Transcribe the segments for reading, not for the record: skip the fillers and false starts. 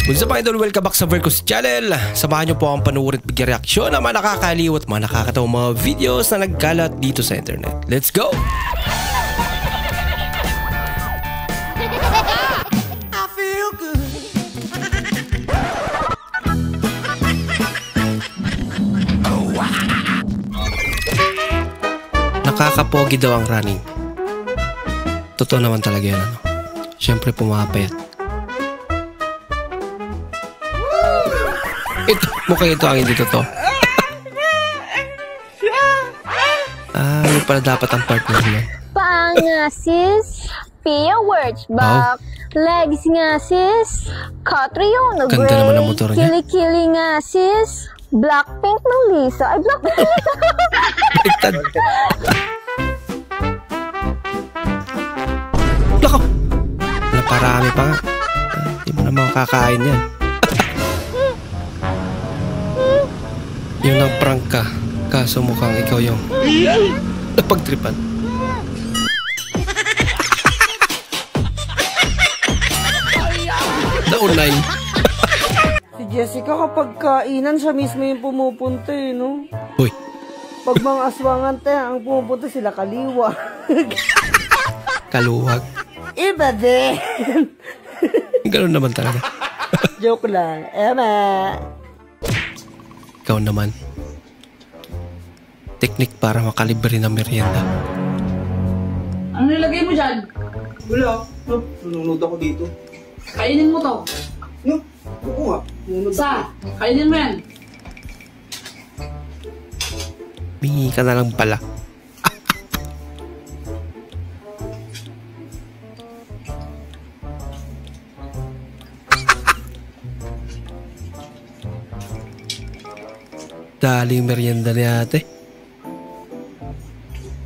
Kung sa mga idol, welcome back sa Vercos Channel. Samahan nyo po akong panuorin at bigyan reaksyon ng mga nakakaliw at mga nakakatawang mga videos na nagkalat dito sa internet. Let's go! I feel good. Nakakapogi daw ang running. Totoo naman talaga yan, ano? Siyempre pumapayat. Ito, mukhang ito ang hindi totoo. Yun pala dapat ang partner niya. Paa nga sis, Pia words back. Legs nga sis, Catriona Gray. Ganda naman ang motor niya. Kili-kili nga sis, Blackpink ng Lisa. Ay, Blackpink ng Lisa. Baliktad. Lako! Naparami pa nga. Hindi mo naman kakain yan. Yun ang prank ka. Kaso mukhang ikaw yung napagtripan. Naunay. Si Jessica kapag kainan, siya mismo yung pumupunta eh, no? Uy. Pag mga aswangan tayo, ang pumupunta sila kaliwa. Kaluwag. Iba din. Ganun naman talaga. Joke lang. Ema. Ikaw naman. Teknik para makalibre ng merienda. Ano nilagay mo dyan? Wala. No, nunod ako dito. Kainin mo to. No, ako nga. Nunod Sa? Kainin mo yan. Bingi ka na lang pala. Daling merienda ni ate.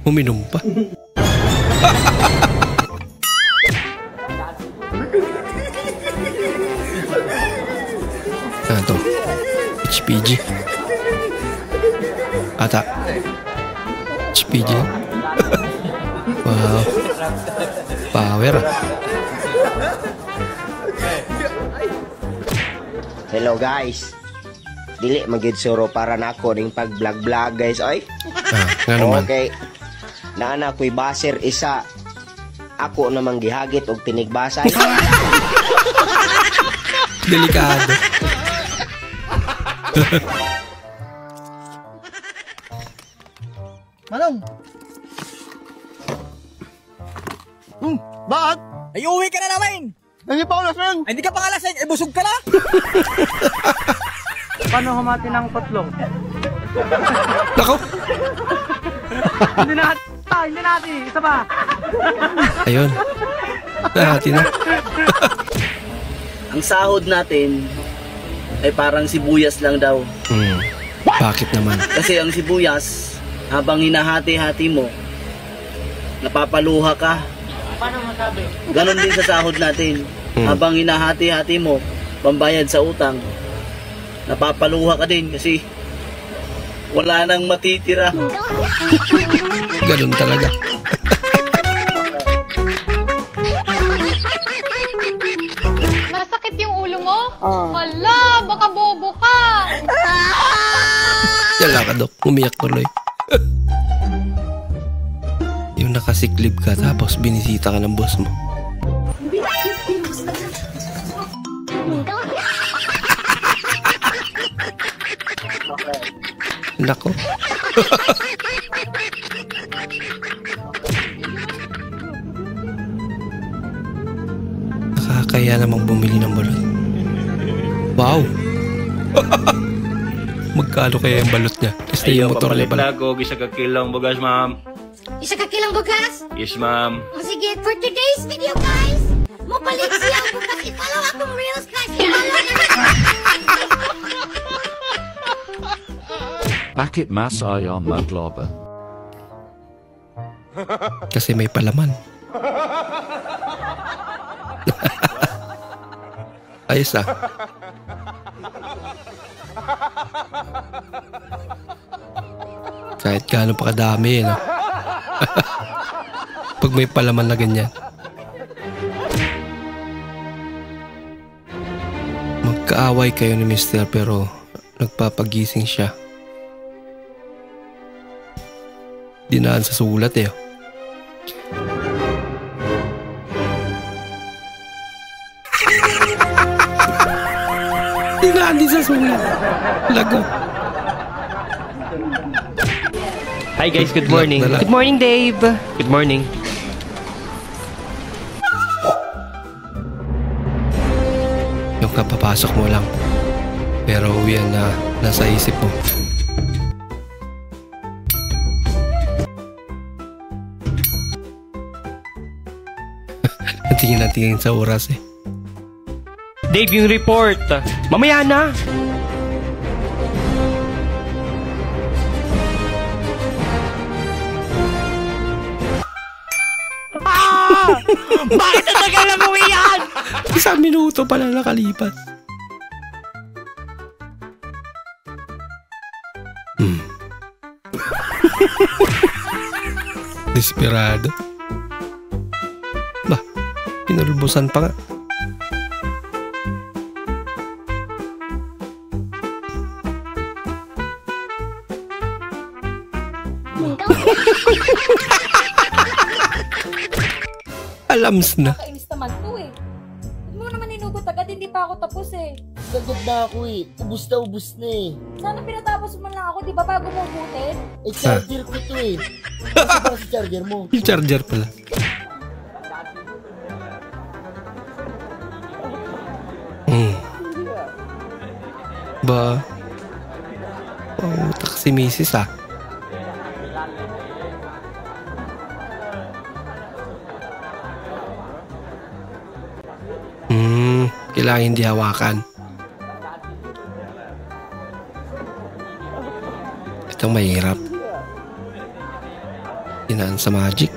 Uminom pa. Ano to? HPG. Ata. HPG. Wow. Power. Hello guys. Dili magid suro para nako ning pag-vlog guys oy. Nga naman. Okay. Naana ko'y baser isa. Ako namang gihagit og tinigbasay. Delikado. Manong! Bakit? Ay, uwi ka na naman! Hindi pa ako lasing! Ay, hindi ka pa nga lasing! Ay, busog ka na! Paano humati ng kotlong? Nako. Hindi natin. Isa pa. Ayun. Nahati na. Ang sahod natin ay parang sibuyas lang daw. Bakit naman? Kasi ang sibuyas, habang hinahati-hati mo, napapaluha ka. Paano masabi? Ganon din sa sahod natin. Habang hinahati-hati mo, pambayad sa utang, napapaluha ka din kasi wala nang matitira. Ganun talaga. Nasakit yung ulo mo? Hala, baka bobo ka. Yala ka, Dok. Umiyak tuloy. Yung nakasiklib ka tapos binisita ka ng boss mo. Nako. Nakakaya namang bumili ng balot. Wow! Magkano kaya yung balot niya? Kasi yung motor niya pala. Ko, isa ka kilang bugas, ma'am. Isa ka kilang bukas? Yes, ma'am. O sige, for today's video guys, mapalit siya bukas. I-follow akong reels guys. I-follow na. Bakit masaya magloba? Kasi may palaman. Ayos ah. Kahit gaano pa kadami, no? Pag may palaman na ganyan. Nagkaaway kayo ni Mister pero nagpapagising siya. Dinaan sa sulat eh. Dinaan din sa sulat. Lagot. Hi guys, good morning. Good morning, Dave. Good morning. Yung kapapasok mo lang. Pero yan na nasa isip mo. Tingin sa oras eh. Dave, yung report. Mamaya na. Bakit natagal na mo yan? 1 minuto pala nakalipas. Desperado. Bah, pinalbusan pa nga. Alams na. Nakainis naman to eh. Huwag mo naman inugot agad, hindi pa ako tapos eh. Sagot na ako eh. Ubus na eh. Sana pinatapos mo lang ako, di ba, bago mo ubutin? Eh, charger ko to eh. Kasi para sa charger mo. Yung charger pala. Ba? Utak si Mrs. ah. Kailangan hindi hawakan. Itong mahirap. Dinaan sa magic.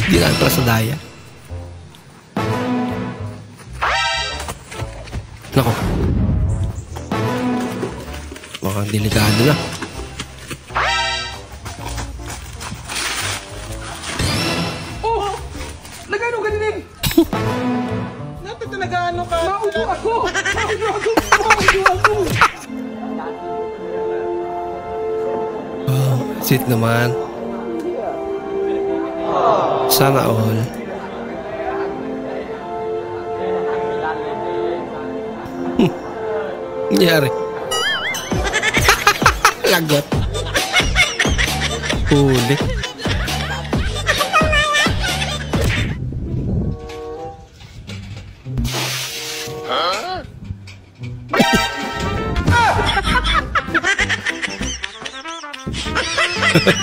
Dinaan pala sa daya. Nako. Mukhang delikado na. Nagano ka? Maupo ako! Oh, sit naman. Sana all. Nangyari. Lagot. Huli.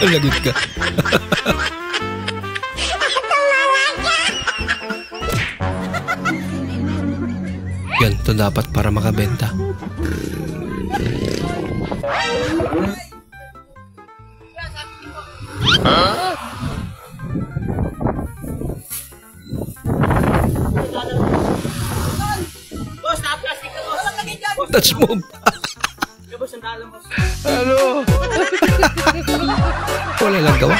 Lagot ka. Yan, ito dapat para makabenta. Touch move. Ano? Wala lang gawa.